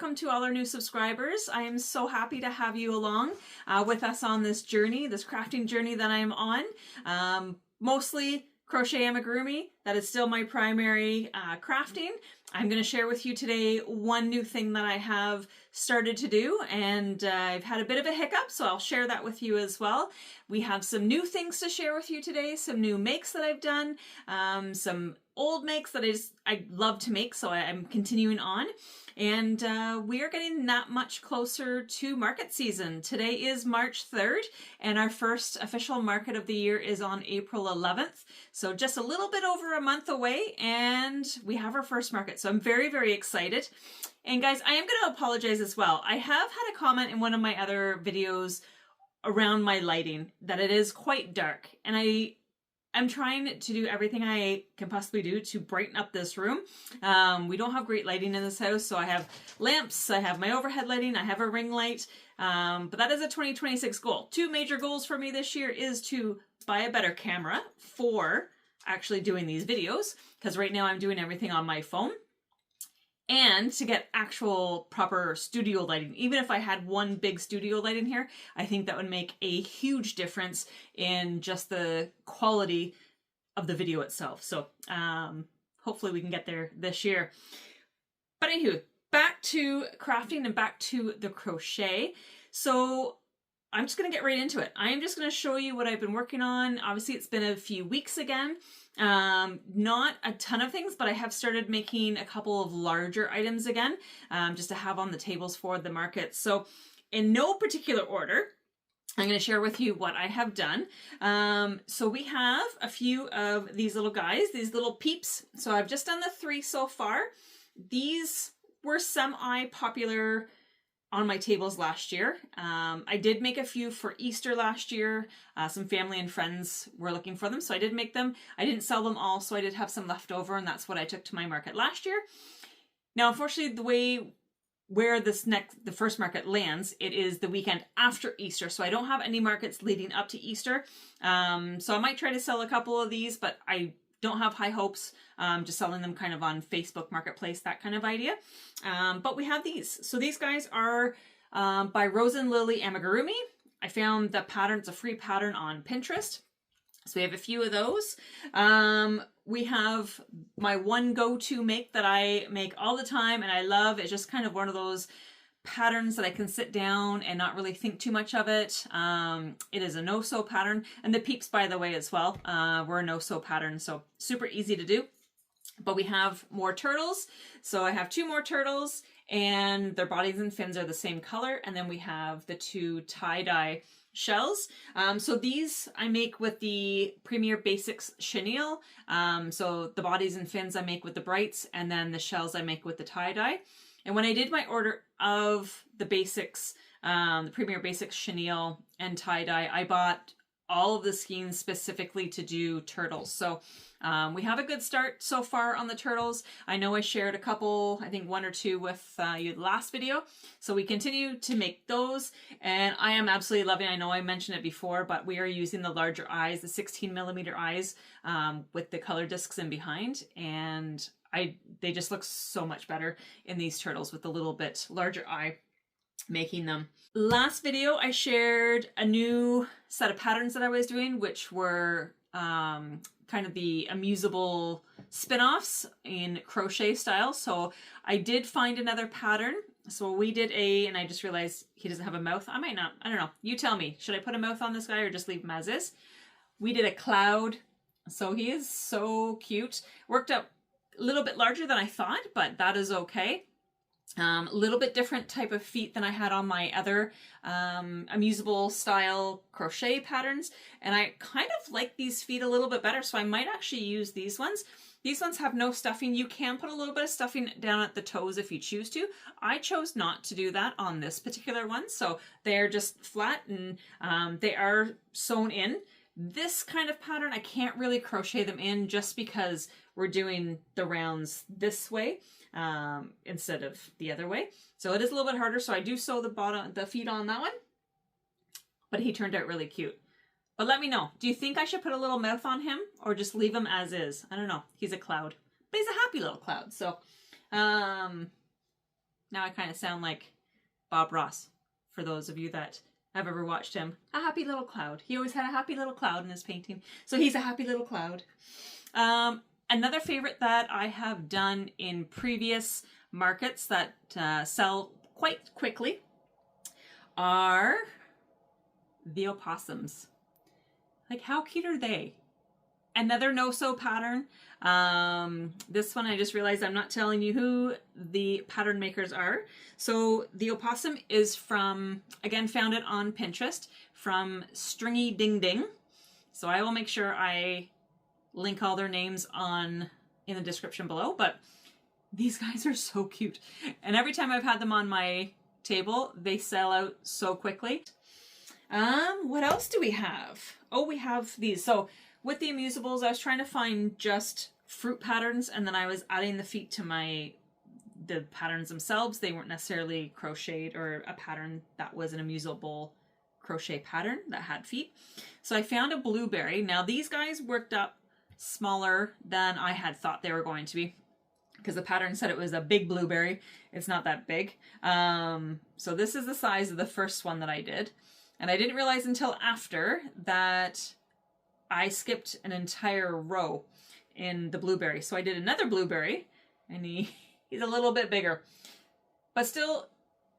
welcome to all our new subscribers. I am so happy to have you along with us on this journey, this crafting journey that I'm on. Mostly crochet amigurumi. That is still my primary crafting. I'm going to share with you today one new thing that I have started to do, and I've had a bit of a hiccup, so I'll share that with you as well. We have some new things to share with you today, some new makes that I've done, some old makes that I love to make, so I'm continuing on. And we are getting that much closer to market season. Today is March 3rd, and our first official market of the year is on April 11th. So just a little bit over a month away, and we have our first market. So I'm very, very excited. And guys, I am going to apologize as well. I have had a comment in one of my other videos around my lighting that it is quite dark, and I'm trying to do everything I can possibly do to brighten up this room. We don't have great lighting in this house, so I have lamps, I have my overhead lighting, I have a ring light, but that is a 2026 goal. Two major goals for me this year is to buy a better camera for actually doing these videos, because right now I'm doing everything on my phone, and to get actual proper studio lighting. Even if I had one big studio light in here, I think that would make a huge difference in just the quality of the video itself. So hopefully we can get there this year. But anywho, back to crafting and back to the crochet. So I'm just going to get right into it. I am just going to show you what I've been working on. Obviously, it's been a few weeks again. Not a ton of things, but I have started making a couple of larger items again, just to have on the tables for the market. So in no particular order, I'm going to share with you what I have done. So we have a few of these little guys, these little peeps. So I've just done the 3 so far. These were semi-popular on my tables last year. I did make a few for Easter last year. Some family and friends were looking for them, so I did make them. I didn't sell them all, so I did have some left over, and that's what I took to my market last year. Now, unfortunately, the way where the first market lands, it is the weekend after Easter, so I don't have any markets leading up to Easter. So I might try to sell a couple of these, but I don't have high hopes, just selling them kind of on Facebook Marketplace, that kind of idea. But we have these. So these guys are by Rose and Lily Amigurumi. I found the pattern, it's a free pattern on Pinterest. So we have a few of those. We have my one go-to make that I make all the time and I love. It's just kind of one of those patterns that I can sit down and not really think too much of it. It is a no-sew pattern, and the Peeps, by the way, as well, were a no-sew pattern, so super easy to do. But we have more turtles, so I have 2 more turtles, and their bodies and fins are the same color, and then we have the 2 tie-dye shells. So these I make with the Premier Basix Chenille. So the bodies and fins I make with the brights, and then the shells I make with the tie-dye. And when I did my order of the Basix, the Premier Basix Chenille and tie-dye, I bought all of the skeins specifically to do turtles. So we have a good start so far on the turtles. I know I shared a couple, I think 1 or 2 with you the last video. So we continue to make those, and I am absolutely loving, I know I mentioned it before, but we are using the larger eyes, the 16mm eyes with the color discs in behind, and they just look so much better in these turtles with a little bit larger eye making them. Last video I shared a new set of patterns that I was doing, which were kind of the Amusable spin-offs in crochet style. So I did find another pattern. So we did and I just realized he doesn't have a mouth. I might not, I don't know. You tell me, should I put a mouth on this guy or just leave him as is? We did a cloud. So he is so cute. Worked out a little bit larger than I thought, but that is okay. A little bit different type of feet than I had on my other Amusable style crochet patterns, and I kind of like these feet a little bit better, so I might actually use these ones. These ones have no stuffing. You can put a little bit of stuffing down at the toes if you choose to. I chose not to do that on this particular one, so they're just flat and they are sewn in. This kind of pattern, I can't really crochet them in just because we're doing the rounds this way instead of the other way. So it is a little bit harder. So I do sew the feet on that one, but he turned out really cute. But let me know, do you think I should put a little mouth on him or just leave him as is? I don't know. He's a cloud, but he's a happy little cloud. So Now I kind of sound like Bob Ross, for those of you that have ever watched him. A happy little cloud. He always had a happy little cloud in his painting. So he's a happy little cloud. Another favorite that I have done in previous markets that sell quite quickly are the Opposums. Like, how cute are they? Another no-sew pattern. This one I just realized I'm not telling you who the pattern makers are. So the Opposum is from, again, found it on Pinterest, from Stringy Ding Ding. So I will make sure I link all their names in the description below, but these guys are so cute. And every time I've had them on my table, they sell out so quickly. What else do we have? Oh, we have these. So with the Amusables, I was trying to find just fruit patterns, and then I was adding the feet to the patterns themselves. They weren't necessarily crocheted or a pattern that was an Amusable crochet pattern that had feet. So I found a blueberry. Now these guys worked up smaller than I had thought they were going to be, because the pattern said it was a big blueberry. It's not that big. So this is the size of the first one that I did. And I didn't realize until after that I skipped an entire row in the blueberry. So I did another blueberry, and he's a little bit bigger, but still,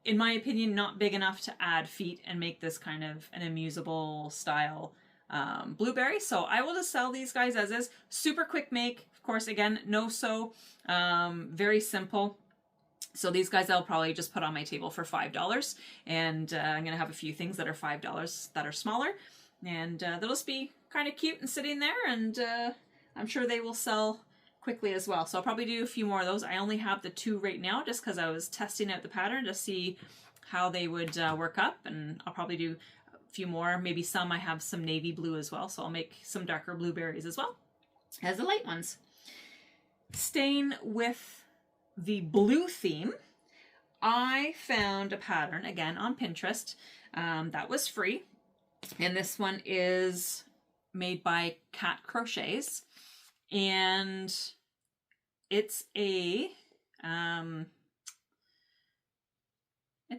in my opinion, not big enough to add feet and make this kind of an Amusable style blueberry. So I will just sell these guys as is. Super quick make, of course, again, no sew, very simple. So these guys I'll probably just put on my table for $5, and I'm gonna have a few things that are $5 that are smaller, and they'll just be kind of cute and sitting there, and I'm sure they will sell quickly as well. So I'll probably do a few more of those. I only have the 2 right now just because I was testing out the pattern to see how they would work up, and I'll probably do few more, maybe some. I have some navy blue as well, so I'll make some darker blueberries as well as the light ones. Staying with the blue theme, I found a pattern again on Pinterest that was free, and this one is made by Catcrochets, and it's a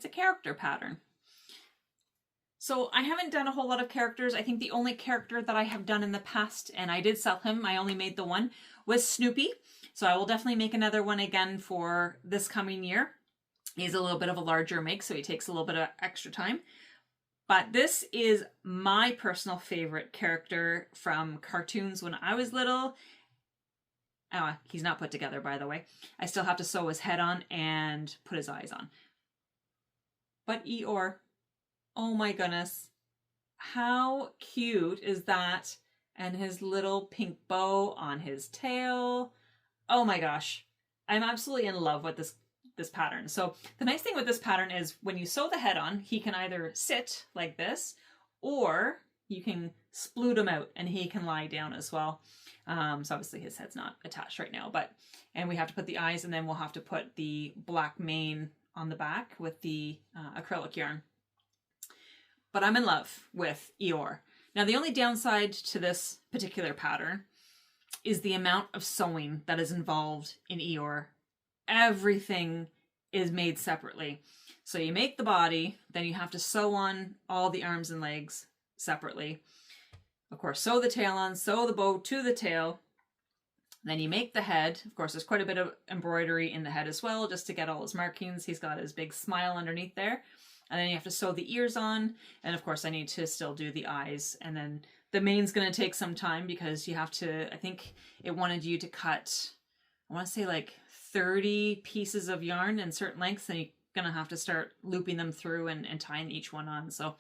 character pattern. So I haven't done a whole lot of characters. I think the only character that I have done in the past, and I did sell him, I only made the one, was Snoopy. So I will definitely make another one again for this coming year. He's a little bit of a larger make, so he takes a little bit of extra time. But this is my personal favorite character from cartoons when I was little. Oh, he's not put together, by the way. I still have to sew his head on and put his eyes on. But Eeyore. Oh my goodness. How cute is that? And his little pink bow on his tail. Oh my gosh. I'm absolutely in love with this pattern. So the nice thing with this pattern is when you sew the head on, he can either sit like this, or you can sploot him out and he can lie down as well. So obviously his head's not attached right now, and we have to put the eyes, and then we'll have to put the black mane on the back with the acrylic yarn. But I'm in love with Eeyore. Now the only downside to this particular pattern is the amount of sewing that is involved in Eeyore. Everything is made separately. So you make the body, then you have to sew on all the arms and legs separately. Of course, sew the tail on, sew the bow to the tail. Then you make the head. Of course, there's quite a bit of embroidery in the head as well, just to get all his markings. He's got his big smile underneath there. And then you have to sew the ears on. And of course, I need to still do the eyes. And then the mane's going to take some time because you have to, I think it wanted you to cut, I want to say like 30 pieces of yarn in certain lengths. And you're going to have to start looping them through and tying each one on. So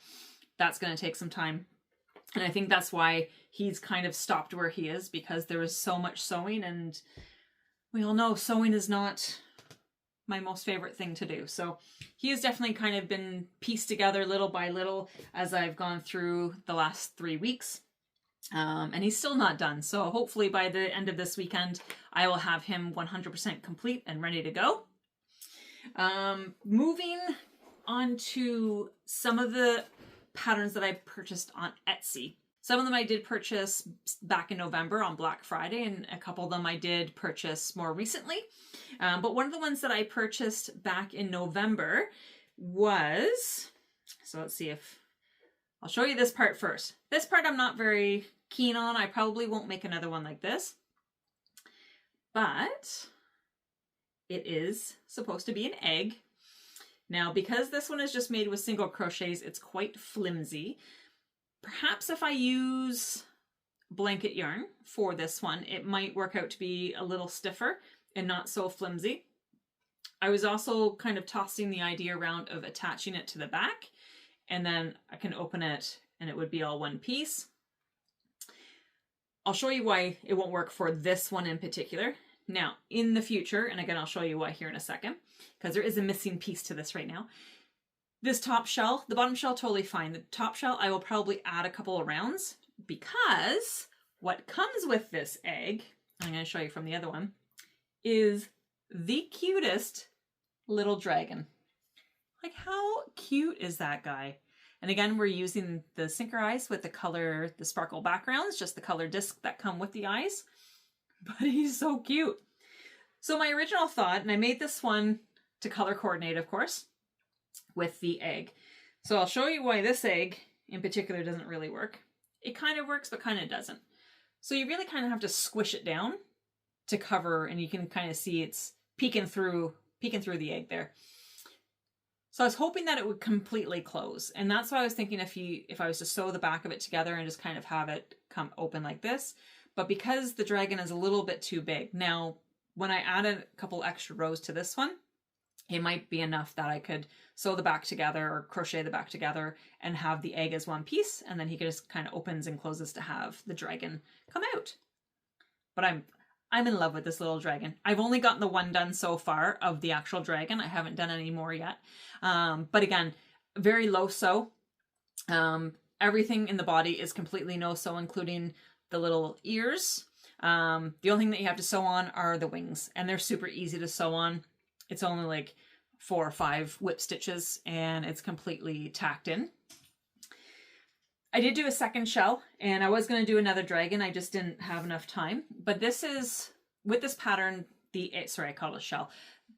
that's going to take some time. And I think that's why he's kind of stopped where he is, because there was so much sewing, and we all know sewing is not my most favorite thing to do. So he has definitely kind of been pieced together little by little as I've gone through the last 3 weeks. And he's still not done. So hopefully by the end of this weekend, I will have him 100% complete and ready to go. Moving on to some of the patterns that I purchased on Etsy. Some of them I did purchase back in November on Black Friday, and a couple of them I did purchase more recently. But one of the ones that I purchased back in November was, so let's see if, I'll show you this part first. This part I'm not very keen on. I probably won't make another one like this. But it is supposed to be an egg. Now, because this one is just made with single crochets, it's quite flimsy. Perhaps if I use blanket yarn for this one, it might work out to be a little stiffer and not so flimsy. I was also kind of tossing the idea around of attaching it to the back, and then I can open it and it would be all one piece. I'll show you why it won't work for this one in particular. Now, in the future, and again, I'll show you why here in a second, because there is a missing piece to this right now. This top shell, the bottom shell, totally fine. The top shell, I will probably add a couple of rounds, because what comes with this egg, I'm going to show you from the other one, is the cutest little dragon. Like, how cute is that guy? And again, we're using the sinker eyes with the color, the sparkle backgrounds, just the color discs that come with the eyes. But he's so cute. So my original thought, and I made this one to color coordinate, of course, with the egg. So I'll show you why this egg in particular doesn't really work. It kind of works, but kind of doesn't. So you really kind of have to squish it down to cover, and you can kind of see it's peeking through the egg there. So I was hoping that it would completely close, and that's why I was thinking if I was to sew the back of it together and just kind of have it come open like this. But because the dragon is a little bit too big, now when I added a couple extra rows to this one, it might be enough that I could sew the back together or crochet the back together and have the egg as one piece, and then he just kind of opens and closes to have the dragon come out. But I'm in love with this little dragon. I've only gotten the one done so far of the actual dragon. I haven't done any more yet. But again, very low sew. Everything in the body is completely no sew, including the little ears. The only thing that you have to sew on are the wings, and they're super easy to sew on. It's only like 4 or 5 whip stitches, and it's completely tacked in. I did do a second shell, and I was going to do another dragon. I just didn't have enough time. But this is, with this pattern, I call it a shell.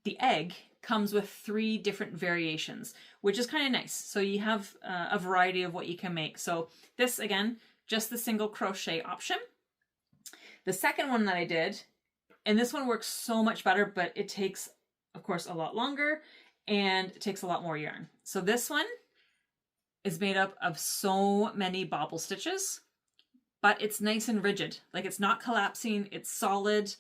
The egg comes with 3 different variations, which is kind of nice. So you have a variety of what you can make. So this, again, just the single crochet option. The second one that I did, and this one works so much better, but it takes, of course, a lot longer, and it takes a lot more yarn. So this one is made up of so many bobble stitches, but it's nice and rigid. Like, it's not collapsing, it's solid.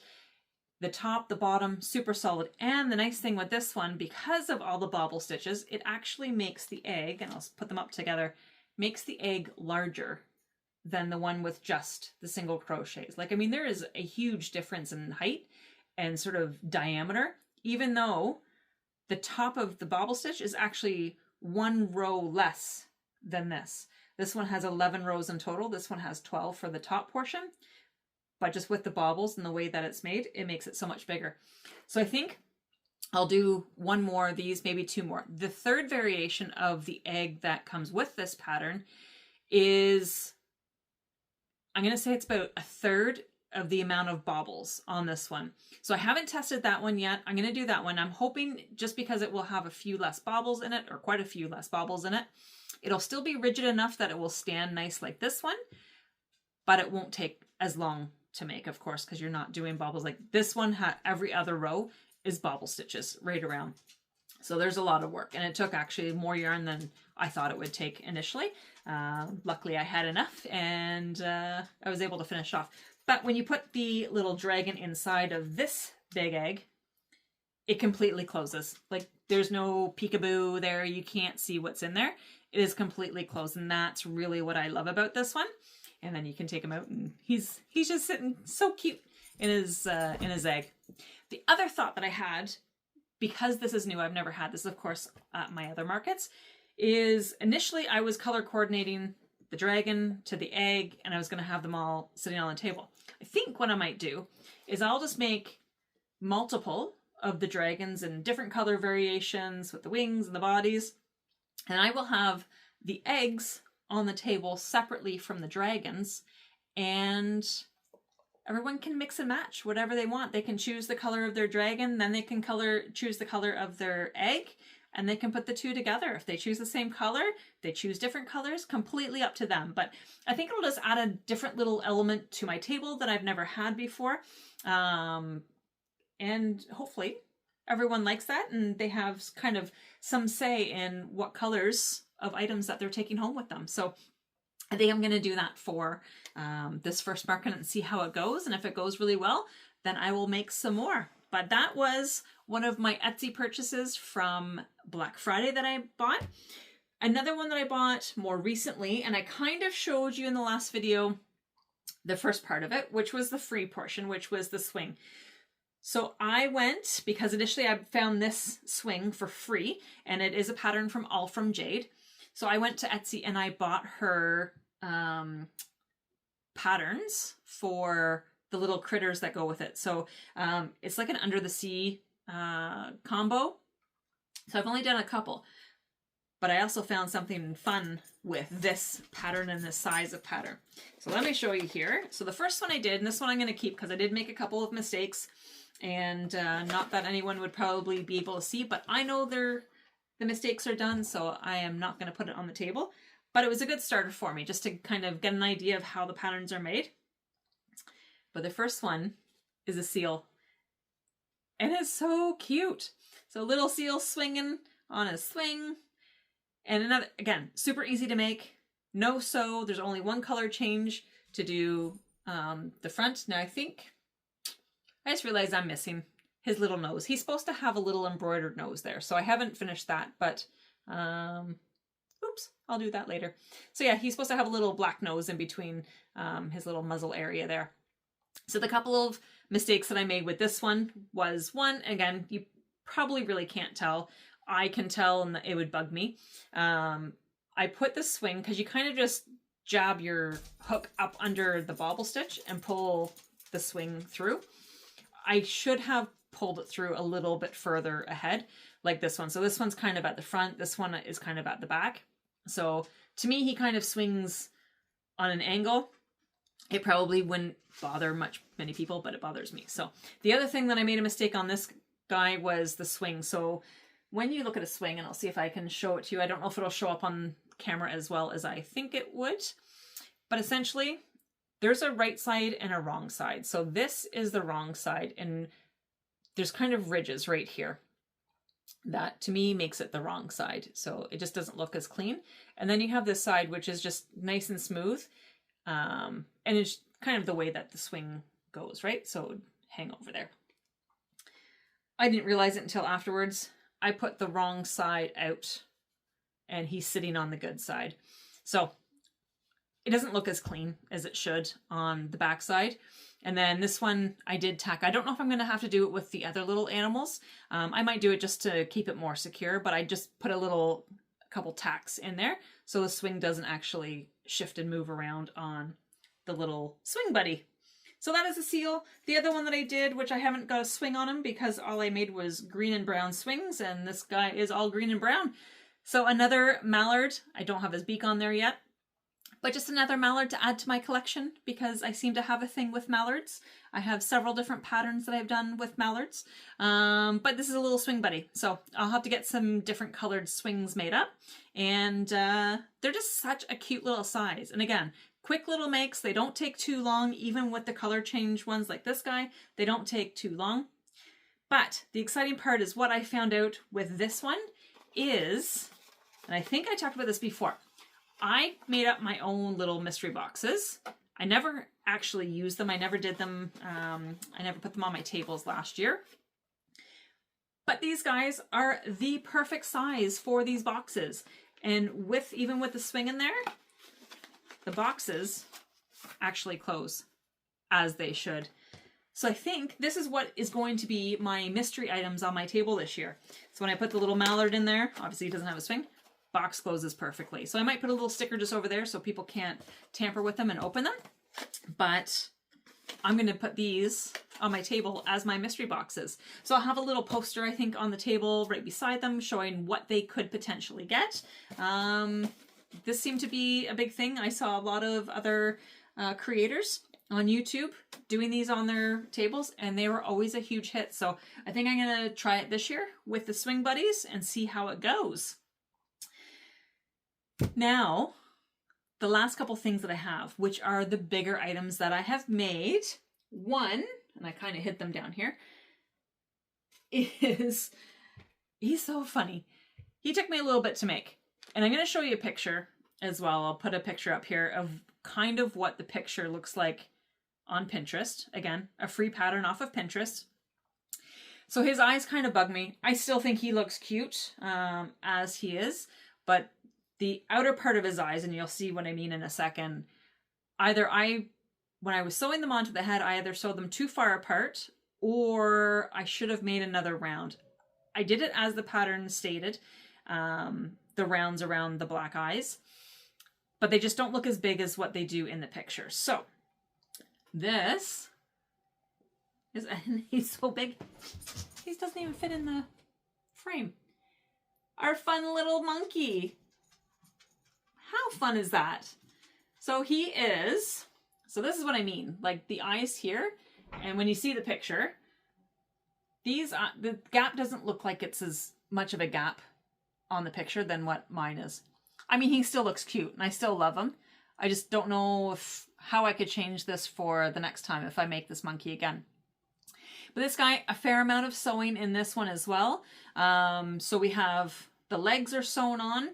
The top, the bottom, super solid. And the nice thing with this one, because of all the bobble stitches, it actually makes the egg, and I'll put them up together, makes the egg larger than the one with just the single crochets. Like, I mean, there is a huge difference in height and sort of diameter, even though the top of the bobble stitch is actually 1 row less than this. This one has 11 rows in total. This one has 12 for the top portion. But just with the bobbles and the way that it's made, it makes it so much bigger. So I think I'll do 1 more of these, maybe 2 more. The third variation of the egg that comes with this pattern is, I'm going to say it's about 1/3 of the amount of bobbles on this one. So I haven't tested that one yet. I'm going to do that one. I'm hoping, just because it will have a few less bobbles in it, or quite a few less bobbles in it, it'll still be rigid enough that it will stand nice like this one, but it won't take as long to make, of course, because you're not doing bobbles. Like this one, every other row is bobble stitches right around. So there's a lot of work, and it took actually more yarn than I thought it would take initially. Luckily I had enough, and I was able to finish off. But when you put the little dragon inside of this big egg, it completely closes. Like, there's no peekaboo there. You can't see what's in there. It is completely closed, and that's really what I love about this one. And then you can take him out, and he's just sitting so cute in his egg. The other thought that I had, because this is new, I've never had this, of course, at my other markets, is initially I was color coordinating the dragon to the egg, and I was going to have them all sitting on the table. I think what I might do is I'll just make multiple of the dragons in different color variations with the wings and the bodies, and I will have the eggs on the table separately from the dragons, and everyone can mix and match whatever they want. They can choose the color of their dragon, then they can choose the color of their egg, and they can put the two together. If they choose the same color, they choose different colors, completely up to them. But I think it'll just add a different little element to my table that I've never had before. And hopefully everyone likes that, and they have kind of some say in what colors of items that they're taking home with them. So I think I'm going to do that for this first market and see how it goes. And if it goes really well, then I will make some more. But that was one of my Etsy purchases from Black Friday that I bought. Another one that I bought more recently, and I kind of showed you in the last video the first part of it, which was the free portion, which was the swing. So I went, because initially I found this swing for free, and it is a pattern from Jade. So I went to Etsy and I bought her patterns for the little critters that go with it. So it's like an under the sea combo. So I've only done a couple, but I also found something fun with this pattern and this size of pattern. So let me show you here. So the first one I did, and this one I'm going to keep because I did make a couple of mistakes, and not that anyone would probably be able to see, but I know the mistakes are done, so I am not going to put it on the table. But it was a good starter for me, just to kind of get an idea of how the patterns are made. But the first one is a seal. And it's so cute. So a little seal swinging on a swing. And another, again, super easy to make. No sew. There's only one color change to do the front. Now I just realized I'm missing his little nose. He's supposed to have a little embroidered nose there. So I haven't finished that, but oops, I'll do that later. So yeah, he's supposed to have a little black nose in between his little muzzle area there. So the couple of mistakes that I made with this one was, one, again, you probably really can't tell. I can tell, and it would bug me. I put the swing, because you kind of just jab your hook up under the bobble stitch and pull the swing through. I should have pulled it through a little bit further ahead, like this one. So this one's kind of at the front. This one is kind of at the back. So to me, he kind of swings on an angle. It probably wouldn't bother many people, but it bothers me. So the other thing that I made a mistake on this guy was the swing. So when you look at a swing, and I'll see if I can show it to you. I don't know if it'll show up on camera as well as I think it would, but essentially there's a right side and a wrong side. So this is the wrong side, and there's kind of ridges right here. That to me makes it the wrong side. So it just doesn't look as clean. And then you have this side, which is just nice and smooth. And it's kind of the way that the swing goes, right? So it would hang over there. I didn't realize it until afterwards. I put the wrong side out, and he's sitting on the good side. So it doesn't look as clean as it should on the back side. And then this one I did tack. I don't know if I'm going to have to do it with the other little animals. I might do it just to keep it more secure, but I just put a couple tacks in there so the swing doesn't actually shift and move around on the little swing buddy. So that is a seal. The other one that I did, which I haven't got a swing on him because all I made was green and brown swings, and this guy is all green and brown. So another mallard. I don't have his beak on there yet, but just another mallard to add to my collection because I seem to have a thing with mallards. I have several different patterns that I've done with mallards, but this is a little swing buddy. So I'll have to get some different colored swings made up, and they're just such a cute little size. And again, quick little makes. They don't take too long, even with the color change ones like this guy. They don't take too long. But the exciting part is what I found out with this one is, and I think I talked about this before, I made up my own little mystery boxes. I never actually used them. I never did them. I never put them on my tables last year. But these guys are the perfect size for these boxes. And even with the swing in there, the boxes actually close as they should. So I think this is what is going to be my mystery items on my table this year. So when I put the little mallard in there, obviously it doesn't have a swing, box closes perfectly. So I might put a little sticker just over there so people can't tamper with them and open them. But I'm going to put these on my table as my mystery boxes. So I'll have a little poster, I think, on the table right beside them showing what they could potentially get. this seemed to be a big thing. I saw a lot of other creators on YouTube doing these on their tables, and they were always a huge hit. So I think I'm going to try it this year with the Swing Buddies and see how it goes. Now, the last couple things that I have, which are the bigger items that I have made. One, and I kind of hid them down here, is, he's so funny. He took me a little bit to make, and I'm going to show you a picture as well. I'll put a picture up here of kind of what the picture looks like on Pinterest. Again, a free pattern off of Pinterest. So his eyes kind of bug me. I still think he looks cute as he is, but the outer part of his eyes, and you'll see what I mean in a second, when I was sewing them onto the head, I either sewed them too far apart or I should have made another round. I did it as the pattern stated, the rounds around the black eyes, but they just don't look as big as what they do in the picture. So this is, and he's so big, he doesn't even fit in the frame. Our fun little monkey. How fun is that? So he is, so this is what I mean, like the eyes here, and when you see the picture, these, the gap doesn't look like it's as much of a gap on the picture than what mine is. I mean, he still looks cute, and I still love him. I just don't know how I could change this for the next time if I make this monkey again. But this guy, a fair amount of sewing in this one as well. So we have, the legs are sewn on.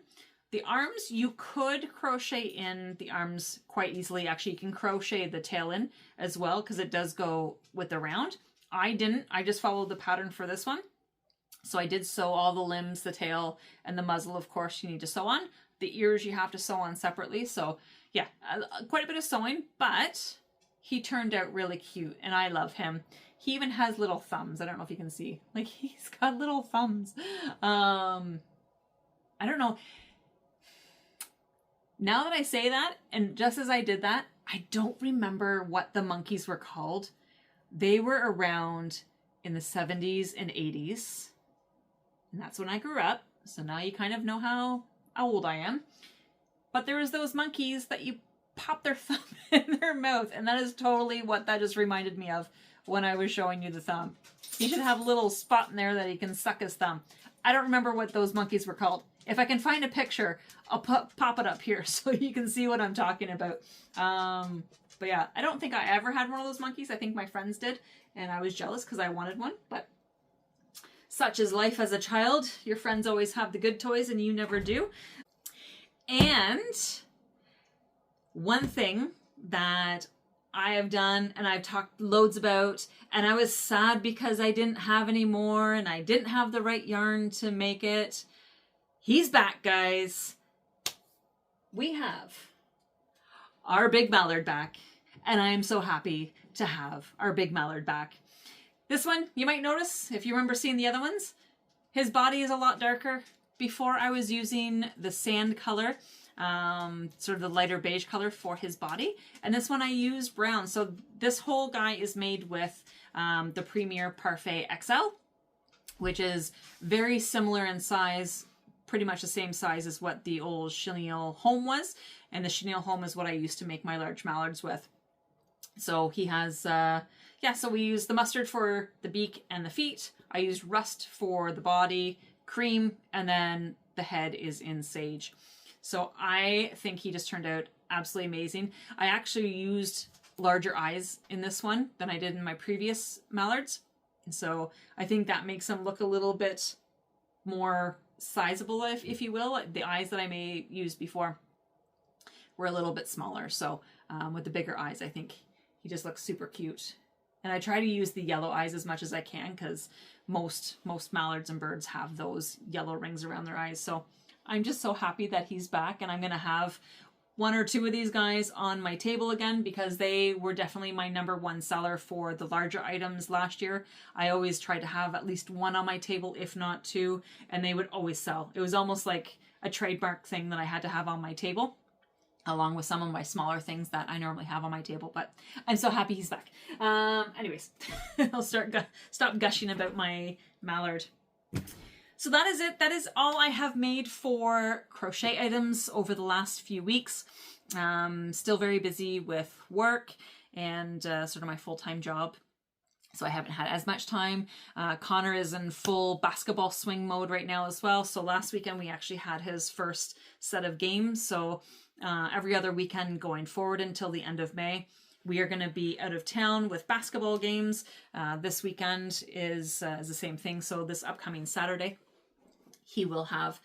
The arms, you could crochet in the arms quite easily. Actually, you can crochet the tail in as well because it does go with the round. I didn't. I just followed the pattern for this one. So I did sew all the limbs, the tail, and the muzzle, of course, you need to sew on. The ears you have to sew on separately. So yeah, quite a bit of sewing, but he turned out really cute, and I love him. He even has little thumbs. I don't know if you can see. Like, he's got little thumbs. I don't know. Now that I say that, and just as I did that, I don't remember what the monkeys were called. They were around in the 70s and 80s. And that's when I grew up. So now you kind of know how old I am. But there was those monkeys that you pop their thumb in their mouth. And that is totally what that just reminded me of when I was showing you the thumb. He should have a little spot in there that he can suck his thumb. I don't remember what those monkeys were called. If I can find a picture, I'll pop it up here so you can see what I'm talking about. But yeah, I don't think I ever had one of those monkeys. I think my friends did, and I was jealous because I wanted one. But such is life as a child. Your friends always have the good toys and you never do. And one thing that I have done and I've talked loads about, and I was sad because I didn't have any more and I didn't have the right yarn to make it. He's back, guys. We have our big mallard back, and I am so happy to have our big mallard back. This one, you might notice, if you remember seeing the other ones, his body is a lot darker. Before I was using the sand color, sort of the lighter beige color for his body, and this one I used brown. So this whole guy is made with the Premier Parfait XL, which is very similar in size, pretty much the same size as what the old Chenille Home was. And the Chenille Home is what I used to make my large mallards with. So he has, yeah, so we use the mustard for the beak and the feet. I used rust for the body, cream, and then the head is in sage. So I think he just turned out absolutely amazing. I actually used larger eyes in this one than I did in my previous mallards. And so I think that makes him look a little bit more sizable, if you will. The eyes that I may use before were a little bit smaller. So with the bigger eyes, I think he just looks super cute. And I try to use the yellow eyes as much as I can because most mallards and birds have those yellow rings around their eyes. So I'm just so happy that he's back, and I'm going to have one or two of these guys on my table again because they were definitely my #1 seller for the larger items last year. I always tried to have at least one on my table, if not two, and they would always sell. It was almost like a trademark thing that I had to have on my table, along with some of my smaller things that I normally have on my table. But I'm so happy he's back. Anyways, I'll stop gushing about my mallard. So that is it. That is all I have made for crochet items over the last few weeks. Still very busy with work and sort of my full-time job. So I haven't had as much time. Connor is in full basketball swing mode right now as well. So last weekend we actually had his first set of games. So every other weekend going forward until the end of May, we are going to be out of town with basketball games. This weekend is the same thing. So this upcoming Saturday, he will have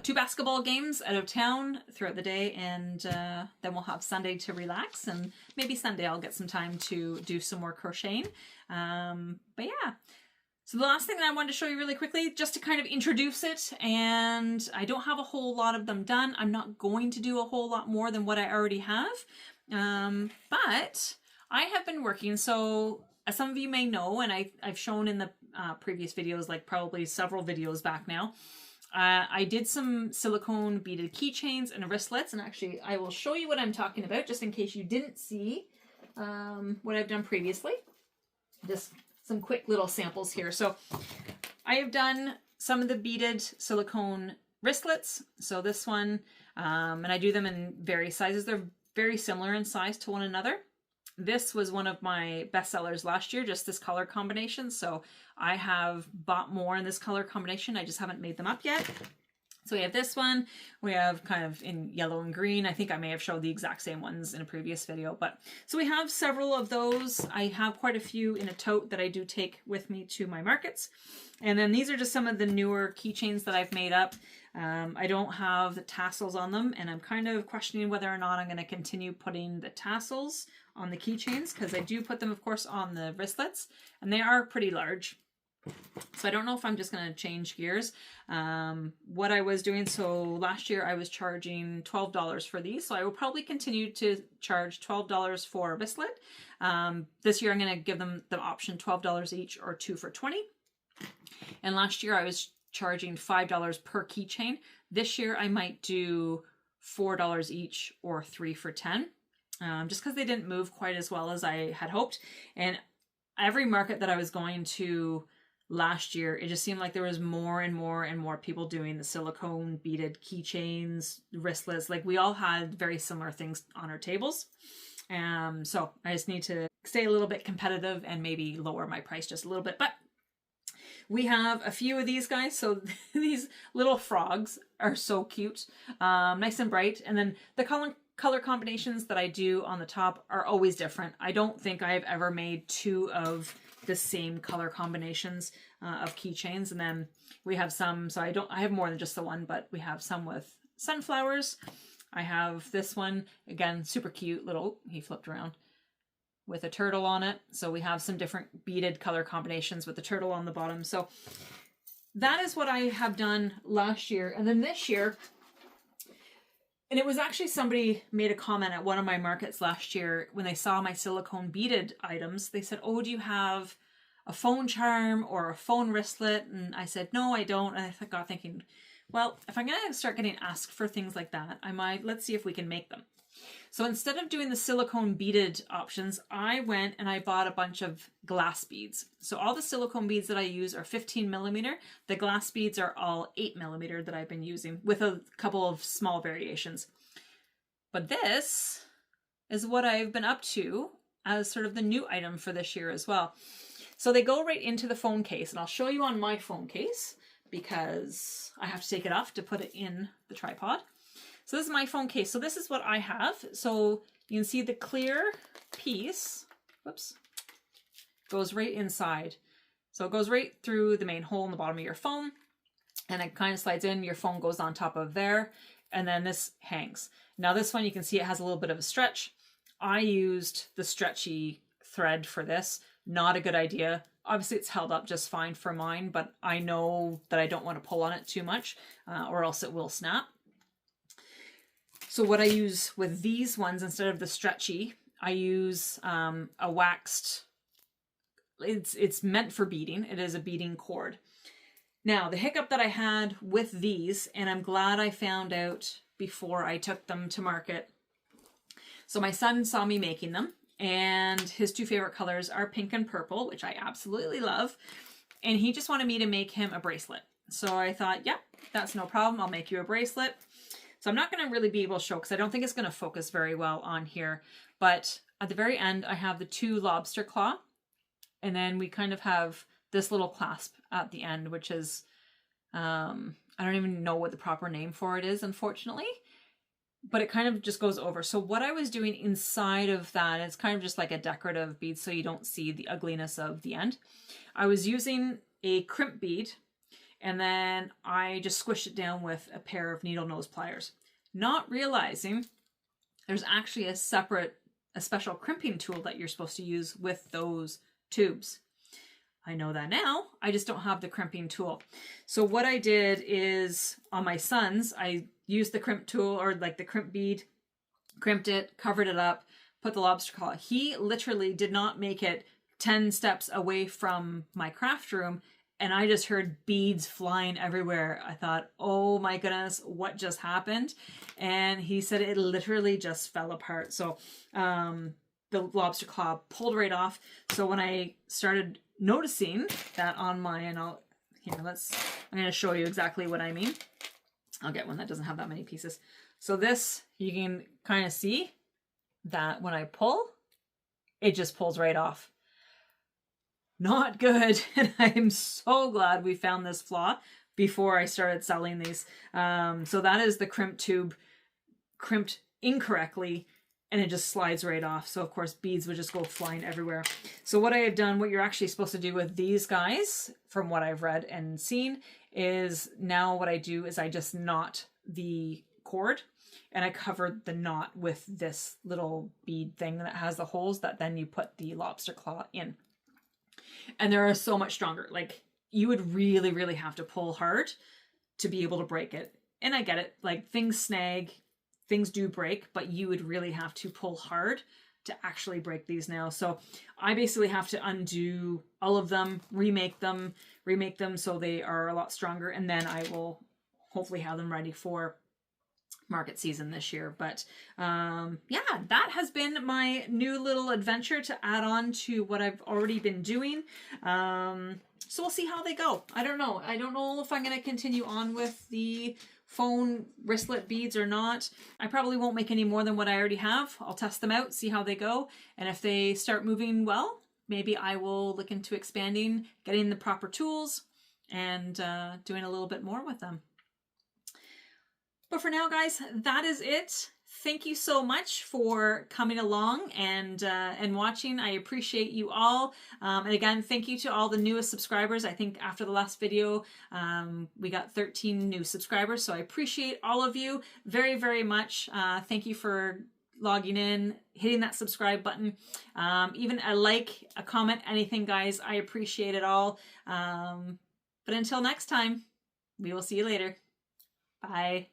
2 basketball games out of town throughout the day, and then we'll have Sunday to relax, and maybe Sunday I'll get some time to do some more crocheting. But yeah, so the last thing that I wanted to show you really quickly, just to kind of introduce it, and I don't have a whole lot of them done. I'm not going to do a whole lot more than what I already have, but I have been working, so as some of you may know, and I've shown in the previous videos, like probably several videos back now, I did some silicone beaded keychains and wristlets, and actually I will show you what I'm talking about just in case you didn't see what I've done previously. Just some quick little samples here. So I have done some of the beaded silicone wristlets. So this one, and I do them in various sizes. They're very similar in size to one another. This was one of my best sellers last year, just this color combination. So I have bought more in this color combination. I just haven't made them up yet. So we have this one. We have kind of in yellow and green. I think I may have showed the exact same ones in a previous video. But so we have several of those. I have quite a few in a tote that I do take with me to my markets. And then these are just some of the newer keychains that I've made up. I don't have the tassels on them, and I'm kind of questioning whether or not I'm going to continue putting the tassels on the keychains, because I do put them, of course, on the wristlets, and they are pretty large. So I don't know if I'm just going to change gears. What I was doing, so last year I was charging $12 for these, so I will probably continue to charge $12 for a wristlet. This year I'm going to give them the option $12 each or 2 for $20. And last year I was charging $5 per keychain. This year I might do $4 each or 3 for $10. Just because they didn't move quite as well as I had hoped. And every market that I was going to last year, it just seemed like there was more and more and more people doing the silicone beaded keychains, wristlets. Like we all had very similar things on our tables. So I just need to stay a little bit competitive and maybe lower my price just a little bit. But we have a few of these guys. So these little frogs are so cute, nice and bright. And then the color combinations that I do on the top are always different. I don't think I have ever made 2 of the same color combinations of keychains. And then we have some, so I have more than just the one, but we have some with sunflowers. I have this one, again, super cute little, he flipped around, with a turtle on it. So we have some different beaded color combinations with the turtle on the bottom. So that is what I have done last year. And then this year, and it was actually somebody made a comment at one of my markets last year when they saw my silicone beaded items. They said, oh, do you have a phone charm or a phone wristlet? And I said, no, I don't. And I got thinking, well, if I'm going to start getting asked for things like that, let's see if we can make them. So instead of doing the silicone beaded options, I went and I bought a bunch of glass beads. So all the silicone beads that I use are 15 millimeter. The glass beads are all 8 millimeter that I've been using, with a couple of small variations. But this is what I've been up to as sort of the new item for this year as well. So they go right into the phone case, and I'll show you on my phone case because I have to take it off to put it in the tripod. So this is my phone case. So this is what I have. So you can see the clear piece, whoops, goes right inside. So it goes right through the main hole in the bottom of your phone, and it kind of slides in. Your phone goes on top of there, and then this hangs. Now this one, you can see it has a little bit of a stretch. I used the stretchy thread for this. Not a good idea. Obviously it's held up just fine for mine, but I know that I don't want to pull on it too much or else it will snap. So what I use with these ones, instead of the stretchy, I use a waxed, it's meant for beading. It is a beading cord. Now, the hiccup that I had with these, and I'm glad I found out before I took them to market. So my son saw me making them, and his 2 favorite colors are pink and purple, which I absolutely love. And he just wanted me to make him a bracelet. So I thought, yeah, that's no problem. I'll make you a bracelet. So I'm not going to really be able to show because I don't think it's going to focus very well on here. But at the very end, I have the 2 lobster claw. And then we kind of have this little clasp at the end, which is, I don't even know what the proper name for it is, unfortunately. But it kind of just goes over. So what I was doing inside of that, it's kind of just like a decorative bead so you don't see the ugliness of the end. I was using a crimp bead and then I just squished it down with a pair of needle nose pliers. Not realizing there's actually a special crimping tool that you're supposed to use with those tubes. I know that now, I just don't have the crimping tool. So what I did is on my son's, I used the crimp tool or like the crimp bead, crimped it, covered it up, put the lobster claw. He literally did not make it 10 steps away from my craft room and I just heard beads flying everywhere. I thought, oh my goodness, what just happened? And he said it literally just fell apart. So the lobster claw pulled right off. So when I started noticing that on mine, I'm going to show you exactly what I mean. I'll get one that doesn't have that many pieces. So this, you can kind of see that when I pull, it just pulls right off. Not good. And I'm so glad we found this flaw before I started selling these. So that is the crimp tube crimped incorrectly and it just slides right off. So of course beads would just go flying everywhere. So what I have done, what you're actually supposed to do with these guys, from what I've read and seen, is now what I do is I just knot the cord and I cover the knot with this little bead thing that has the holes that then you put the lobster claw in. And they're so much stronger. Like you would really, really have to pull hard to be able to break it. And I get it. Like things snag, things do break, but you would really have to pull hard to actually break these now. So I basically have to undo all of them, remake them so they are a lot stronger. And then I will hopefully have them ready for market season this year. But yeah, that has been my new little adventure to add on to what I've already been doing. So we'll see how they go. I don't know if I'm going to continue on with the phone wristlet beads or not. I probably won't make any more than what I already have. I'll test them out, see how they go, and if they start moving well, maybe I will look into expanding, getting the proper tools, and doing a little bit more with them. But for now, guys, that is it. Thank you so much for coming along and watching. I appreciate you all. And again, thank you to all the newest subscribers. I think after the last video, we got 13 new subscribers. So I appreciate all of you very, very much. Thank you for logging in, hitting that subscribe button, even a like, a comment, anything, guys. I appreciate it all. But until next time, we will see you later. Bye.